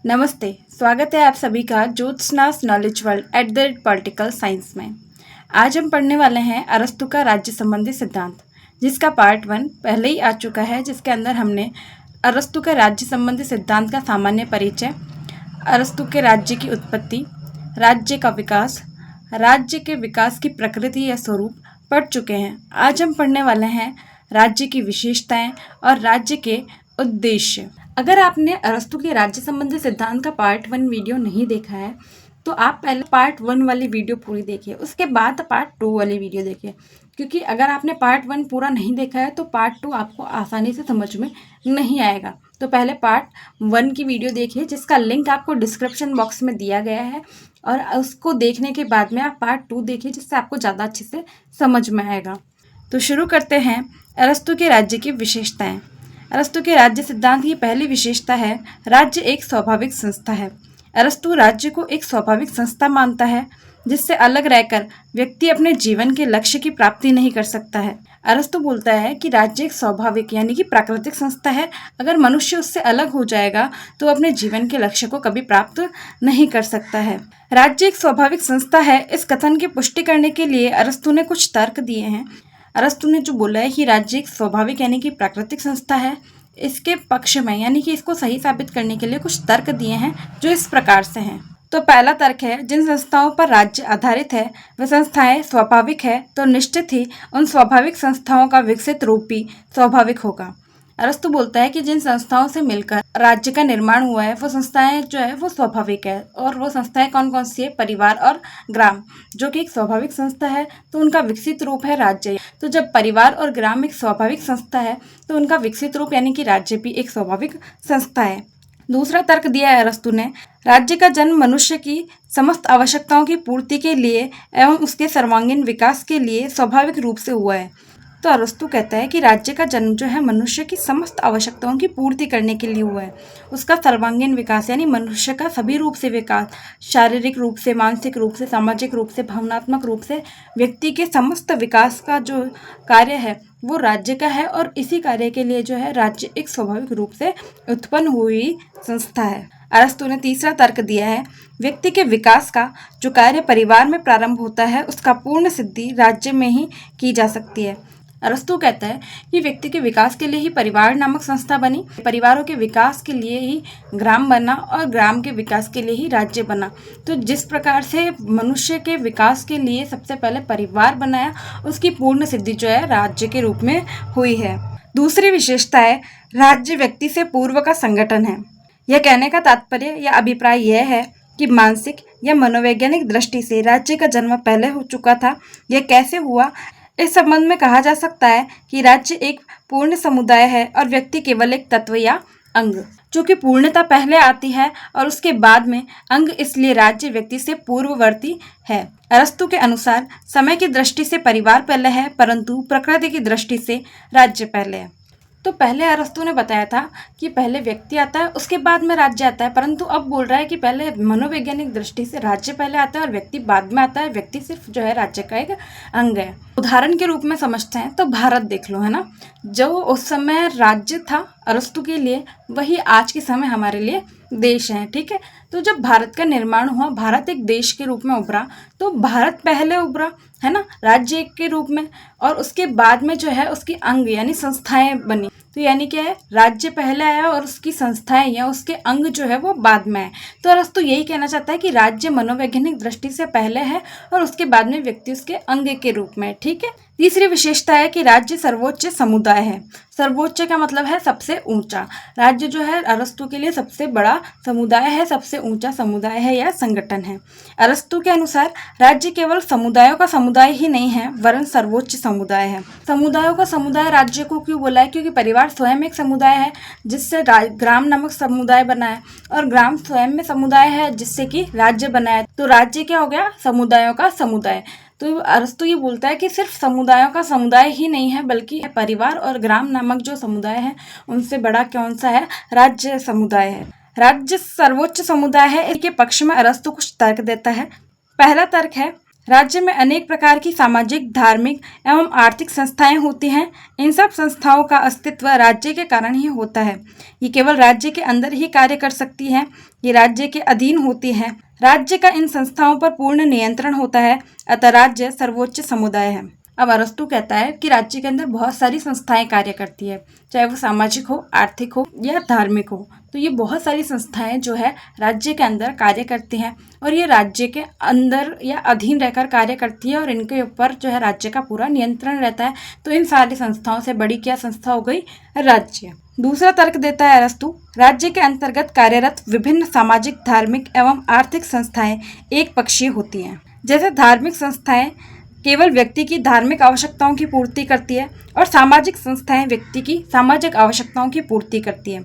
नमस्ते, स्वागत है आप सभी का ज्योत्सनास नॉलेज वर्ल्ड @ पॉलिटिकल साइंस में। आज हम पढ़ने वाले हैं अरस्तू का राज्य संबंधी सिद्धांत, जिसका पार्ट 1 पहले ही आ चुका है, जिसके अंदर हमने अरस्तू के राज्य संबंधी सिद्धांत का सामान्य परिचय, अरस्तू के राज्य की उत्पत्ति, राज्य का विकास, राज्य के विकास की प्रकृति या स्वरूप पढ़ चुके हैं। आज हम पढ़ने वाले हैं राज्य की विशेषताएं और राज्य के उद्देश्य। अगर आपने अरस्तू के राज्य संबंधी सिद्धांत का पार्ट 1 वीडियो नहीं देखा है तो आप पहले पार्ट 1 वाली वीडियो पूरी देखिए, उसके बाद पार्ट 2 वाली वीडियो देखिए, क्योंकि अगर आपने पार्ट 1 पूरा नहीं देखा है तो पार्ट 2 आपको आसानी से समझ में नहीं आएगा। तो पहले पार्ट 1 की वीडियो देखिए, जिसका लिंक आपको डिस्क्रिप्शन बॉक्स में दिया गया है, और उसको देखने के बाद में आप पार्ट 2 देखिए, जिससे आपको ज़्यादा अच्छे से समझ में आएगा। तो शुरू करते हैं अरस्तू के राज्य की विशेषताएं। अरस्तू के राज्य सिद्धांत की पहली विशेषता है राज्य एक स्वाभाविक संस्था है। अरस्तू राज्य को एक स्वाभाविक संस्था मानता है, जिससे अलग रहकर व्यक्ति अपने जीवन के लक्ष्य की प्राप्ति नहीं कर सकता है। अरस्तू बोलता है कि राज्य एक स्वाभाविक यानी कि प्राकृतिक संस्था है। अगर मनुष्य उससे अलग हो जाएगा तो अपने जीवन के लक्ष्य को कभी प्राप्त नहीं कर सकता है। राज्य एक स्वाभाविक संस्था है, इस कथन की पुष्टि करने के लिए अरस्तू ने कुछ तर्क दिए हैं। अरस्तू ने जो बोला है कि राज्य एक स्वाभाविक यानी कि प्राकृतिक संस्था है, इसके पक्ष में यानी कि इसको सही साबित करने के लिए कुछ तर्क दिए हैं, जो इस प्रकार से हैं। तो पहला तर्क है, जिन संस्थाओं पर राज्य आधारित है वे संस्थाएं स्वाभाविक है, तो निश्चित ही उन स्वाभाविक संस्थाओं का विकसित रूप भी स्वाभाविक होगा। अरस्तू बोलता है कि जिन संस्थाओं से मिलकर राज्य का निर्माण हुआ है वो संस्थाएं जो है वो स्वाभाविक है, और वो संस्थाएं कौन कौन सी है? परिवार और ग्राम, जो कि एक स्वाभाविक संस्था है, तो उनका विकसित रूप है राज्य। तो जब परिवार और ग्राम एक स्वाभाविक संस्था है तो उनका विकसित रूप यानी कि राज्य भी एक स्वाभाविक संस्था है। दूसरा तर्क दिया है अरस्तू ने, राज्य का जन्म मनुष्य की समस्त आवश्यकताओं की पूर्ति के लिए एवं उसके सर्वांगीण विकास के लिए स्वाभाविक रूप से हुआ है। तो अरस्तू कहता है कि राज्य का जन्म जो है मनुष्य की समस्त आवश्यकताओं की पूर्ति करने के लिए हुआ है। उसका सर्वांगीण विकास यानी मनुष्य का सभी रूप से विकास, शारीरिक रूप से, मानसिक रूप से, सामाजिक रूप से, भावनात्मक रूप से, व्यक्ति के समस्त विकास का जो कार्य है वो राज्य का है, और इसी कार्य के लिए जो है राज्य एक स्वाभाविक रूप से उत्पन्न हुई संस्था है। अरस्तू ने तीसरा तर्क दिया है, व्यक्ति के विकास का जो कार्य परिवार में प्रारंभ होता है उसका पूर्ण सिद्धि राज्य में ही की जा सकती है। अरस्तू कहता है कि व्यक्ति के विकास के लिए ही परिवार नामक संस्था बनी, परिवारों के विकास के लिए ही ग्राम बना, और ग्राम के विकास के लिए ही राज्य बना। तो जिस प्रकार से मनुष्य के विकास के लिए सबसे पहले परिवार बनाया, उसकी पूर्ण सिद्धि जो है राज्य के रूप में हुई है। दूसरी विशेषता है, राज्य व्यक्ति से पूर्व का संगठन है। यह कहने का तात्पर्य या अभिप्राय यह है कि मानसिक या मनोवैज्ञानिक दृष्टि से राज्य का जन्म पहले हो चुका था। यह कैसे हुआ? इस संबंध में कहा जा सकता है कि राज्य एक पूर्ण समुदाय है और व्यक्ति केवल एक तत्व या अंग, जो कि पूर्णता पहले आती है और उसके बाद में अंग, इसलिए राज्य व्यक्ति से पूर्ववर्ती है। अरस्तू के अनुसार समय की दृष्टि से परिवार पहले है, परंतु प्रकृति की दृष्टि से राज्य पहले है। तो पहले अरस्तू ने बताया था कि पहले व्यक्ति आता है उसके बाद में राज्य आता है, परंतु अब बोल रहा है कि पहले मनोवैज्ञानिक दृष्टि से राज्य पहले आता है और व्यक्ति बाद में आता है। व्यक्ति सिर्फ जो है राज्य का एक अंग है। उदाहरण के रूप में समझते हैं तो भारत देख लो, है ना, जो उस समय राज्य था अरस्तू के लिए, वही आज के समय हमारे लिए देश है। ठीक है, तो जब भारत का निर्माण हुआ, भारत एक देश के रूप में उभरा, तो भारत पहले उभरा, है ना, राज्य एक के रूप में, और उसके बाद में जो है उसकी अंग यानी संस्थाएं बनी। तो यानी क्या है, राज्य पहले आया और उसकी संस्थाएं या उसके अंग जो है वो बाद में आए। तो अरस्तू यही कहना चाहता है कि राज्य मनोवैज्ञानिक दृष्टि से पहले है और उसके बाद में व्यक्ति उसके अंग के रूप में। ठीक है, तीसरी विशेषता है कि राज्य सर्वोच्च समुदाय है। सर्वोच्च का मतलब है सबसे ऊंचा। राज्य जो है अरस्तू के लिए सबसे बड़ा समुदाय है, सबसे ऊंचा समुदाय है या संगठन है। अरस्तू के अनुसार राज्य केवल समुदायों का समुदाय ही नहीं है, वरन सर्वोच्च समुदाय है। समुदायों का समुदाय राज्य को क्यों बोला है? क्योंकि परिवार स्वयं एक समुदाय है, जिससे ग्राम नामक समुदाय बना है, और ग्राम स्वयं में समुदाय है जिससे कि राज्य बना है। तो राज्य क्या हो गया? समुदायों का समुदाय। तो अरस्तू ये बोलता है कि सिर्फ समुदायों का समुदाय ही नहीं है, बल्कि परिवार और ग्राम नामक जो समुदाय है उनसे बड़ा कौन सा है? राज्य समुदाय है। राज्य सर्वोच्च समुदाय है, इसके पक्ष में अरस्तू कुछ तर्क देता है। पहला तर्क है, राज्य में अनेक प्रकार की सामाजिक, धार्मिक एवं आर्थिक संस्थाएं होती हैं। इन सब संस्थाओं का अस्तित्व राज्य के कारण ही होता है। ये केवल राज्य के अंदर ही कार्य कर सकती हैं। ये राज्य के अधीन होती हैं। राज्य का इन संस्थाओं पर पूर्ण नियंत्रण होता है, अतः राज्य सर्वोच्च समुदाय है। अब अरस्तु कहता है कि राज्य के अंदर बहुत सारी संस्थाएं कार्य करती है, चाहे वो सामाजिक हो, आर्थिक हो या धार्मिक हो। तो ये बहुत सारी संस्थाएं जो है राज्य के अंदर कार्य करती हैं और ये राज्य के अंदर या अधीन रहकर कार्य करती है और इनके ऊपर जो है राज्य का पूरा नियंत्रण रहता है। तो इन सारी संस्थाओं से बड़ी क्या संस्था हो गई? राज्य। दूसरा तर्क देता है अरस्तु, राज्य के अंतर्गत कार्यरत विभिन्न सामाजिक, धार्मिक एवं आर्थिक संस्थाएं एक पक्षीय होती हैं। जैसे धार्मिक संस्थाएं केवल व्यक्ति की धार्मिक आवश्यकताओं की पूर्ति करती है और सामाजिक संस्थाएं व्यक्ति की सामाजिक आवश्यकताओं की पूर्ति करती है।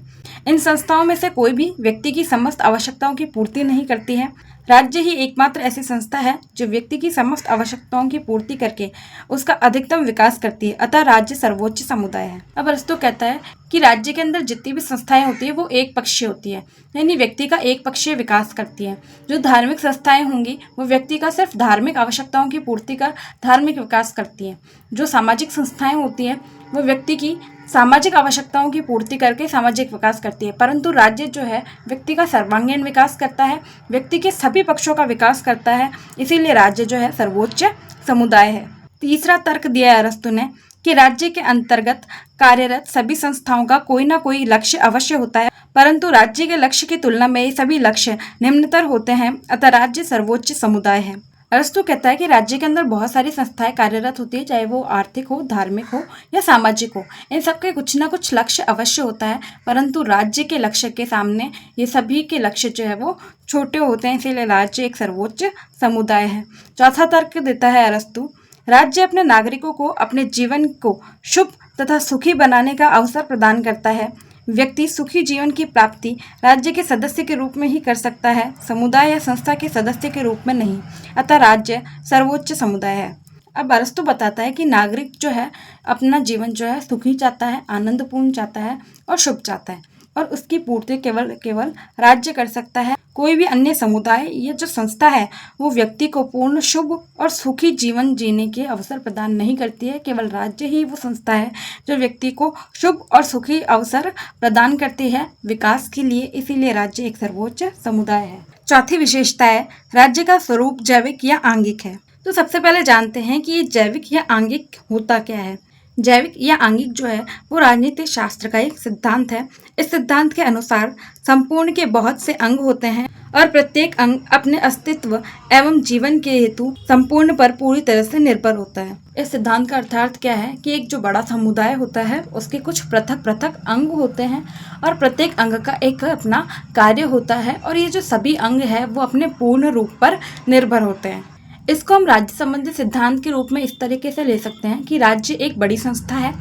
इन संस्थाओं में से कोई भी व्यक्ति की समस्त आवश्यकताओं की पूर्ति नहीं करती है। राज्य ही एकमात्र ऐसी संस्था है जो व्यक्ति की समस्त आवश्यकताओं की पूर्ति करके उसका अधिकतम विकास करती है, अतः राज्य सर्वोच्च समुदाय है। अब अरस्तु कहता है कि राज्य के अंदर जितनी भी संस्थाएं होती है वो एक पक्षीय होती है, यानी व्यक्ति का एक पक्षीय विकास करती है। जो धार्मिक संस्थाएं होंगी वो व्यक्ति का सिर्फ धार्मिक आवश्यकताओं की पूर्ति का धार्मिक विकास करती है। जो सामाजिक संस्थाएं होती हैं वो व्यक्ति की सामाजिक आवश्यकताओं की पूर्ति करके सामाजिक विकास करती है, परंतु राज्य जो है व्यक्ति का सर्वांगीण विकास करता है, व्यक्ति के सभी पक्षों का विकास करता है, इसीलिए राज्य जो है सर्वोच्च समुदाय है। तीसरा तर्क दिया है अरस्तु ने कि राज्य के अंतर्गत कार्यरत सभी संस्थाओं का कोई ना कोई लक्ष्य अवश्य होता है, परंतु राज्य के लक्ष्य की तुलना में ये सभी लक्ष्य निम्नतर होते हैं, अतः राज्य सर्वोच्च समुदाय है। अरस्तु कहता है कि राज्य के अंदर बहुत सारी संस्थाएं कार्यरत होती है, चाहे वो आर्थिक हो, धार्मिक हो या सामाजिक हो। इन सबके कुछ ना कुछ लक्ष्य अवश्य होता है, परंतु राज्य के लक्ष्य के सामने ये सभी के लक्ष्य जो है वो छोटे होते हैं, इसीलिए राज्य एक सर्वोच्च समुदाय है। चौथा तर्क देता है अरस्तु, राज्य अपने नागरिकों को अपने जीवन को शुभ तथा सुखी बनाने का अवसर प्रदान करता है। व्यक्ति सुखी जीवन की प्राप्ति राज्य के सदस्य के रूप में ही कर सकता है, समुदाय या संस्था के सदस्य के रूप में नहीं, अतः राज्य सर्वोच्च समुदाय है। अब अरस्तु बताता है कि नागरिक जो है अपना जीवन जो है सुखी चाहता है, आनंदपूर्ण चाहता है और शुभ चाहता है, और उसकी पूर्ति केवल राज्य कर सकता है। कोई भी अन्य समुदाय या जो संस्था है वो व्यक्ति को पूर्ण शुभ और सुखी जीवन जीने के अवसर प्रदान नहीं करती है। केवल राज्य ही वो संस्था है जो व्यक्ति को शुभ और सुखी अवसर प्रदान करती है विकास के लिए, इसीलिए राज्य एक सर्वोच्च समुदाय है। चौथी विशेषता है राज्य का स्वरूप जैविक या आंगिक है। तो सबसे पहले जानते हैं कि ये जैविक या आंगिक होता क्या है। जैविक या आंगिक जो है वो राजनीतिक शास्त्र का एक सिद्धांत है। इस सिद्धांत के अनुसार संपूर्ण के बहुत से अंग होते हैं और प्रत्येक अंग अपने अस्तित्व एवं जीवन के हेतु संपूर्ण पर पूरी तरह से निर्भर होता है। इस सिद्धांत का अर्थात क्या है कि एक जो बड़ा समुदाय होता है उसके कुछ पृथक पृथक अंग होते हैं और प्रत्येक अंग का एक अपना कार्य होता है, और ये जो सभी अंग है वो अपने पूर्ण रूप पर निर्भर होते हैं। इसको हम राज्य संबंधी सिद्धांत के रूप में इस तरीके से ले सकते हैं कि राज्य एक बड़ी संस्था है,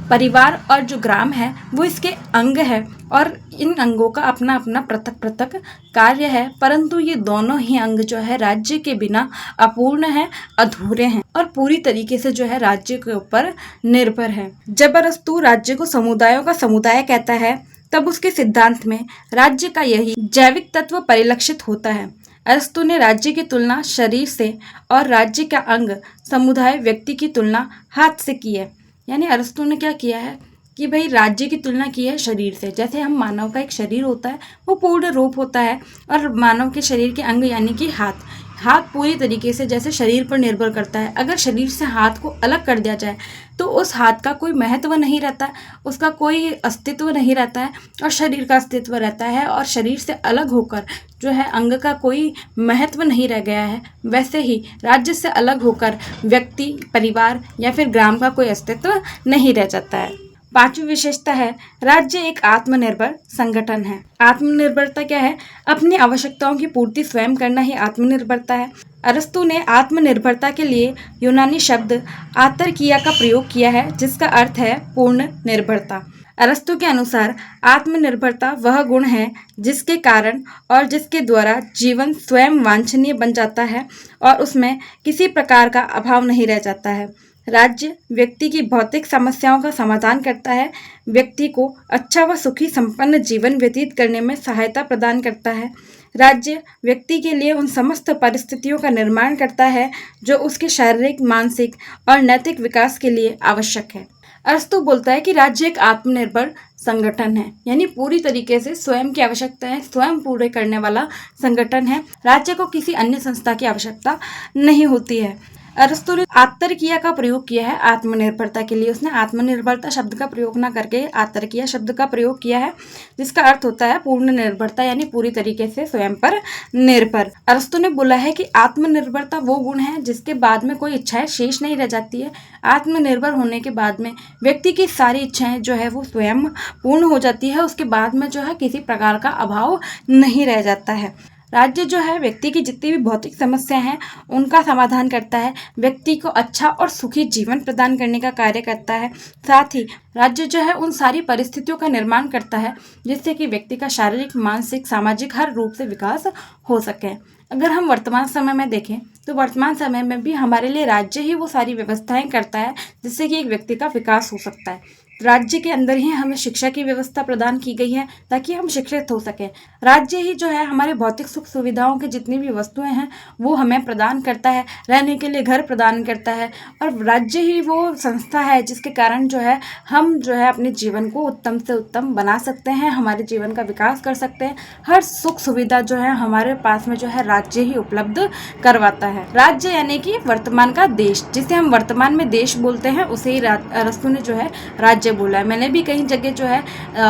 परिवार और जो ग्राम है वो इसके अंग है, और इन अंगों का अपना अपना पृथक पृथक कार्य है, परंतु ये दोनों ही अंग जो है राज्य के बिना अपूर्ण है, अधूरे हैं और पूरी तरीके से जो है राज्य के ऊपर निर्भर है। जब अरस्तु राज्य को समुदायों का समुदाय कहता है तब उसके सिद्धांत में राज्य का यही जैविक तत्व परिलक्षित होता है। अरस्तु ने राज्य की तुलना शरीर से और राज्य का अंग समुदाय व्यक्ति की तुलना हाथ से की है। यानी अरस्तु ने क्या किया है कि भाई राज्य की तुलना की है शरीर से। जैसे हम मानव का एक शरीर होता है वो पूर्ण रूप होता है, और मानव के शरीर के अंग यानी कि हाथ पूरी तरीके से जैसे शरीर पर निर्भर करता है। अगर शरीर से हाथ को अलग कर दिया जाए तो उस हाथ का कोई महत्व नहीं रहता, उसका कोई अस्तित्व नहीं रहता है, और शरीर का अस्तित्व रहता है, और शरीर से अलग होकर जो है अंग का कोई महत्व नहीं रह गया है। वैसे ही राज्य से अलग होकर व्यक्ति, परिवार या फिर ग्राम का कोई अस्तित्व नहीं रह जाता है। पांचवी विशेषता है राज्य एक आत्मनिर्भर संगठन है। आत्मनिर्भरता क्या है? अपनी आवश्यकताओं की पूर्ति स्वयं करना ही आत्मनिर्भरता है। अरस्तु ने आत्मनिर्भरता के लिए यूनानी शब्द आतरकिया का प्रयोग किया है, जिसका अर्थ है पूर्ण निर्भरता। अरस्तु के अनुसार आत्मनिर्भरता वह गुण है जिसके कारण और जिसके द्वारा जीवन स्वयं वांछनीय बन जाता है और उसमें किसी प्रकार का अभाव नहीं रह जाता है। राज्य व्यक्ति की भौतिक समस्याओं का समाधान करता है, व्यक्ति को अच्छा व सुखी संपन्न जीवन व्यतीत करने में सहायता प्रदान करता है। राज्य व्यक्ति के लिए उन समस्त परिस्थितियों का निर्माण करता है जो उसके शारीरिक, मानसिक और नैतिक विकास के लिए आवश्यक है। अरस्तु बोलता है कि राज्य एक आत्मनिर्भर संगठन है, यानी पूरी तरीके से स्वयं की आवश्यकताएं स्वयं पूरे करने वाला संगठन है। राज्य को किसी अन्य संस्था की आवश्यकता नहीं होती है। अरस्तु ने आत्तरकिया का प्रयोग किया है आत्मनिर्भरता के लिए। उसने आत्मनिर्भरता शब्द का प्रयोग ना करके आत्तरकिया शब्द का प्रयोग किया है, जिसका अर्थ होता है पूर्ण निर्भरता, यानी पूरी तरीके से स्वयं पर निर्भर। अरस्तु ने बोला है कि आत्मनिर्भरता वो गुण है जिसके बाद में कोई इच्छाएं शेष नहीं रह जाती है। आत्मनिर्भर होने के बाद में व्यक्ति की सारी इच्छाएं जो है वो स्वयं पूर्ण हो जाती है। उसके बाद में जो है किसी प्रकार का अभाव नहीं रह जाता है। राज्य जो है व्यक्ति की जितनी भी भौतिक समस्या हैं उनका समाधान करता है, व्यक्ति को अच्छा और सुखी जीवन प्रदान करने का कार्य करता है। साथ ही राज्य जो है उन सारी परिस्थितियों का निर्माण करता है जिससे कि व्यक्ति का शारीरिक, मानसिक, सामाजिक हर रूप से विकास हो सके। अगर हम वर्तमान समय में देखें तो वर्तमान समय में भी हमारे लिए राज्य ही वो सारी व्यवस्थाएं करता है जिससे कि एक व्यक्ति का विकास हो सकता है। राज्य के अंदर ही हमें शिक्षा की व्यवस्था प्रदान की गई है ताकि हम शिक्षित हो सकें। राज्य ही जो है हमारे भौतिक सुख सुविधाओं की जितनी भी वस्तुएं हैं वो हमें प्रदान करता है, रहने के लिए घर प्रदान करता है, और राज्य ही वो संस्था है जिसके कारण जो है हम जो है अपने जीवन को उत्तम से उत्तम बना सकते हैं, हमारे जीवन का विकास कर सकते हैं। हर सुख सुविधा जो है हमारे पास में जो है राज्य ही उपलब्ध करवाता है। राज्य यानी कि वर्तमान का देश, जिसे हम वर्तमान में देश बोलते हैं, उसे ही अरस्तु ने जो है राज्य बोला है। मैंने भी कई जगह जो है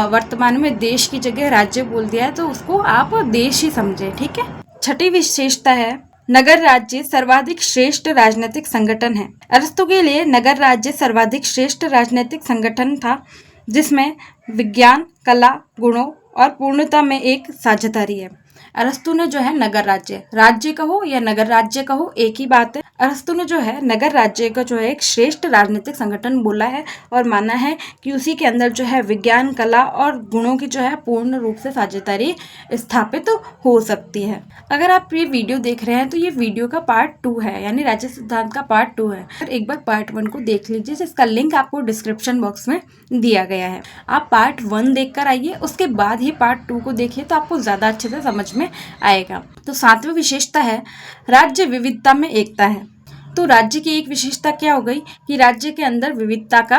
वर्तमान में देश की जगह राज्य बोल दिया है, तो उसको आप देश ही समझे, ठीक है। छठी विशेषता है नगर राज्य सर्वाधिक श्रेष्ठ राजनीतिक संगठन है। अरस्तु के लिए नगर राज्य सर्वाधिक श्रेष्ठ राजनीतिक संगठन था जिसमें विज्ञान, कला, गुणों और पूर्णता में एक साझेदारी है। अरस्तु ने जो है नगर राज्य कहो या नगर राज्य कहो एक ही बात है। अरस्तु ने जो है नगर राज्य का जो है एक श्रेष्ठ राजनीतिक संगठन बोला है और माना है कि उसी के अंदर जो है विज्ञान, कला और गुणों की जो है पूर्ण रूप से साझेदारी स्थापित हो सकती है। अगर आप ये वीडियो देख रहे हैं तो ये वीडियो का पार्ट 2 है, यानी राज्य सिद्धांत का पार्ट 2 है। एक बार पार्ट 1 को देख लीजिए, जिसका लिंक आपको डिस्क्रिप्शन बॉक्स में दिया गया है। आप पार्ट 1 देखकर आइए, उसके बाद ही पार्ट 2 को देखिए तो आपको ज्यादा अच्छे से समझ में आएगा। तो 7वीं विशेषता है राज्य विविधता में एकता है। तो राज्य की एक विशेषता क्या हो गई कि राज्य के अंदर विविधता का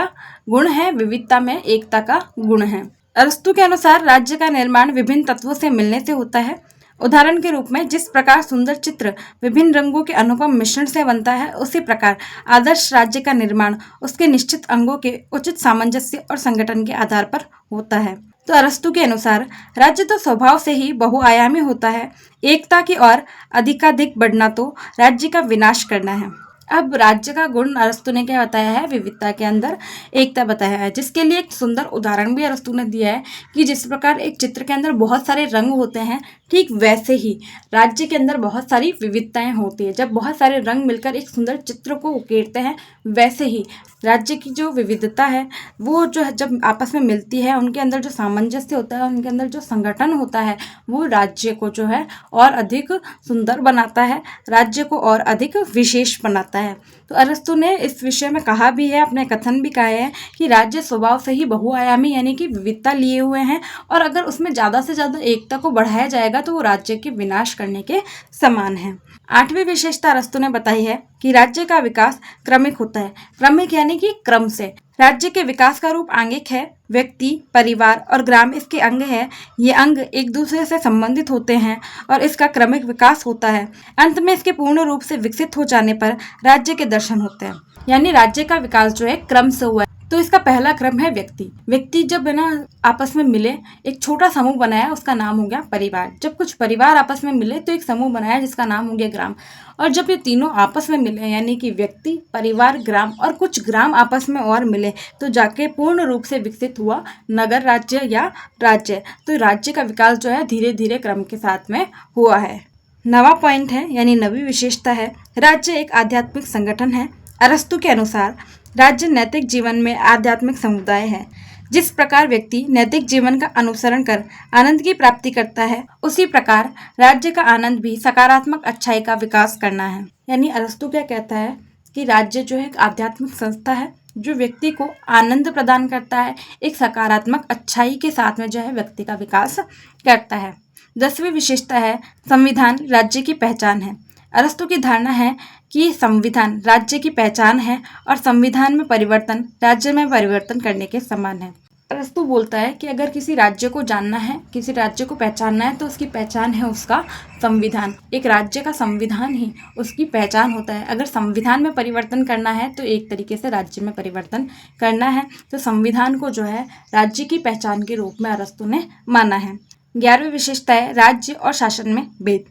गुण है, विविधता में एकता का गुण है। अरस्तु के अनुसार राज्य का निर्माण विभिन्न तत्वों से मिलने से होता है। उदाहरण के रूप में जिस प्रकार सुंदर चित्र विभिन्न रंगों के अनुपम मिश्रण से बनता है, उसी प्रकार आदर्श राज्य का निर्माण उसके निश्चित अंगों के उचित सामंजस्य और संगठन के आधार पर होता है। तो अरस्तु के अनुसार राज्य तो स्वभाव से ही बहुआयामी होता है, एकता की ओर अधिकाधिक बढ़ना तो राज्य का विनाश करना है। अब राज्य का गुण अरस्तु ने क्या बताया है, विविधता के अंदर एकता बताया है, जिसके लिए एक सुंदर उदाहरण भी अरस्तु ने दिया है कि जिस प्रकार एक चित्र के अंदर बहुत सारे रंग होते हैं, ठीक वैसे ही राज्य के अंदर बहुत सारी विविधताएं होती है। जब बहुत सारे रंग मिलकर एक सुंदर चित्र को उकेरते हैं, वैसे ही राज्य की जो विविधता है वो जो है जब आपस में मिलती है, उनके अंदर जो सामंजस्य होता है, उनके अंदर जो संगठन होता है, वो राज्य को जो है और अधिक सुंदर बनाता है, राज्य को और अधिक विशेष बनाता है। तो अरस्तु ने इस विषय में कहा भी है, अपने कथन भी कहा है कि राज्य स्वभाव से ही बहुआयामी यानी कि विविधता लिए हुए हैं, और अगर उसमें ज़्यादा से ज़्यादा एकता को बढ़ाया जाएगा तो वो राज्य के विनाश करने के समान है। 8वीं विशेषता अरस्तु ने बताई है कि राज्य का विकास क्रमिक होता है। क्रमिक यानी कि क्रम से। राज्य के विकास का रूप आंगिक है। व्यक्ति, परिवार और ग्राम इसके अंग है। ये अंग एक दूसरे से संबंधित होते हैं और इसका क्रमिक विकास होता है। अंत में इसके पूर्ण रूप से विकसित हो जाने पर राज्य के दर्शन होते हैं। यानी राज्य का विकास जो है क्रम से हुआ है। तो इसका पहला क्रम है व्यक्ति जब है ना आपस में मिले, एक छोटा समूह बनाया, उसका नाम हो गया परिवार। जब कुछ परिवार आपस में मिले तो एक समूह बनाया जिसका नाम हो गया ग्राम। और जब ये तीनों आपस में मिले यानी कि व्यक्ति, परिवार, ग्राम और कुछ ग्राम आपस में और मिले तो जाके पूर्ण रूप से विकसित हुआ नगर राज्य या राज्य। तो राज्य का विकास जो है धीरे धीरे क्रम के साथ में हुआ है। 9वां पॉइंट है यानी 9वीं विशेषता है राज्य एक आध्यात्मिक संगठन है। अरस्तु के अनुसार राज्य नैतिक जीवन में आध्यात्मिक समुदाय है। जिस प्रकार व्यक्ति नैतिक जीवन का अनुसरण कर आनंद की प्राप्ति करता है, उसी प्रकार राज्य का आनंद भी सकारात्मक अच्छाई का विकास करना है। यानी अरस्तु क्या कहता है कि राज्य जो है एक आध्यात्मिक संस्था है जो व्यक्ति को आनंद प्रदान करता है, एक सकारात्मक अच्छाई के साथ में जो है व्यक्ति का विकास करता है। 10वीं विशेषता है संविधान राज्य की पहचान है। अरस्तु की धारणा है कि संविधान राज्य की पहचान है और संविधान में परिवर्तन राज्य में परिवर्तन करने के समान है। अरस्तु बोलता है कि अगर किसी राज्य को जानना है, किसी राज्य को पहचानना है तो उसकी पहचान है उसका संविधान। एक राज्य का संविधान ही उसकी पहचान होता है। अगर संविधान में परिवर्तन करना है तो एक तरीके से राज्य में परिवर्तन करना है। तो संविधान को जो है राज्य की पहचान के रूप में अरस्तु ने माना है। 11वीं विशेषता है राज्य और शासन में भेद।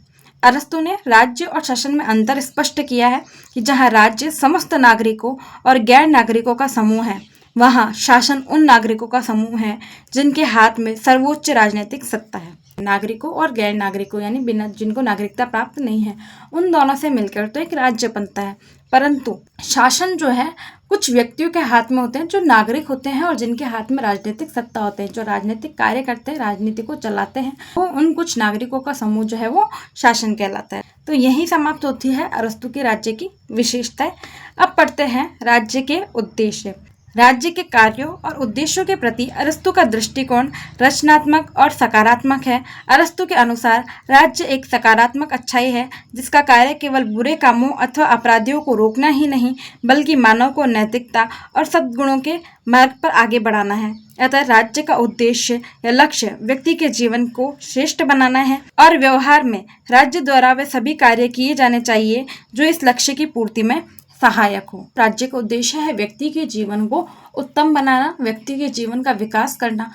अरस्तु ने राज्य और शासन में अंतर स्पष्ट किया है कि जहाँ राज्य समस्त नागरिकों और गैर नागरिकों का समूह है, वहाँ शासन उन नागरिकों का समूह है जिनके हाथ में सर्वोच्च राजनीतिक सत्ता है। नागरिकों और गैर नागरिकों यानी बिना जिनको नागरिकता प्राप्त नहीं है, उन दोनों से मिलकर तो एक राज्य बनता है। परंतु शासन जो है कुछ व्यक्तियों के हाथ में होते हैं जो नागरिक होते हैं और जिनके हाथ में राजनीतिक सत्ता होते हैं, जो राजनीतिक कार्य करते हैं, राजनीति को चलाते हैं, वो उन कुछ नागरिकों का समूह जो है वो शासन कहलाता है। तो यही समाप्त होती है अरस्तु के राज्य की विशेषताएं। अब पढ़ते हैं राज्य के उद्देश्य। राज्य के कार्यों और उद्देश्यों के प्रति अरस्तु का दृष्टिकोण रचनात्मक और सकारात्मक है। अरस्तु के अनुसार राज्य एक सकारात्मक अच्छाई है जिसका कार्य केवल बुरे कामों अथवा अपराधियों को रोकना ही नहीं बल्कि मानव को नैतिकता और सद्गुणों के मार्ग पर आगे बढ़ाना है। अतः राज्य का उद्देश्य या लक्ष्य व्यक्ति के जीवन को श्रेष्ठ बनाना है और व्यवहार में राज्य द्वारा वे सभी कार्य किए जाने चाहिए जो इस लक्ष्य की पूर्ति में सहायक हो। राज्य का उद्देश्य है व्यक्ति के जीवन को उत्तम बनाना, व्यक्ति के जीवन का विकास करना,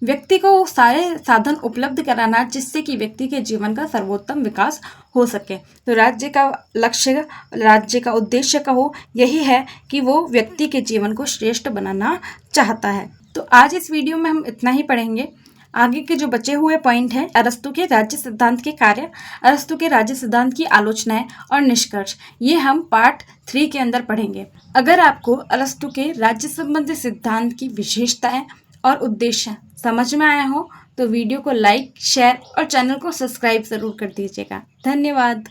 व्यक्ति को सारे साधन उपलब्ध कराना जिससे कि व्यक्ति के जीवन का सर्वोत्तम विकास हो सके। तो राज्य का लक्ष्य, राज्य का उद्देश्य कहो यही है कि वो व्यक्ति के जीवन को श्रेष्ठ बनाना चाहता है। तो आज इस वीडियो में हम इतना ही पढ़ेंगे। आगे के जो बचे हुए पॉइंट हैं अरस्तु के राज्य सिद्धांत के कार्य, अरस्तु के राज्य सिद्धांत की आलोचनाएं और निष्कर्ष, ये हम पार्ट 3 के अंदर पढ़ेंगे। अगर आपको अरस्तु के राज्य संबंधी सिद्धांत की विशेषताएं और उद्देश्य समझ में आया हो तो वीडियो को लाइक, शेयर और चैनल को सब्सक्राइब जरूर कर दीजिएगा। धन्यवाद।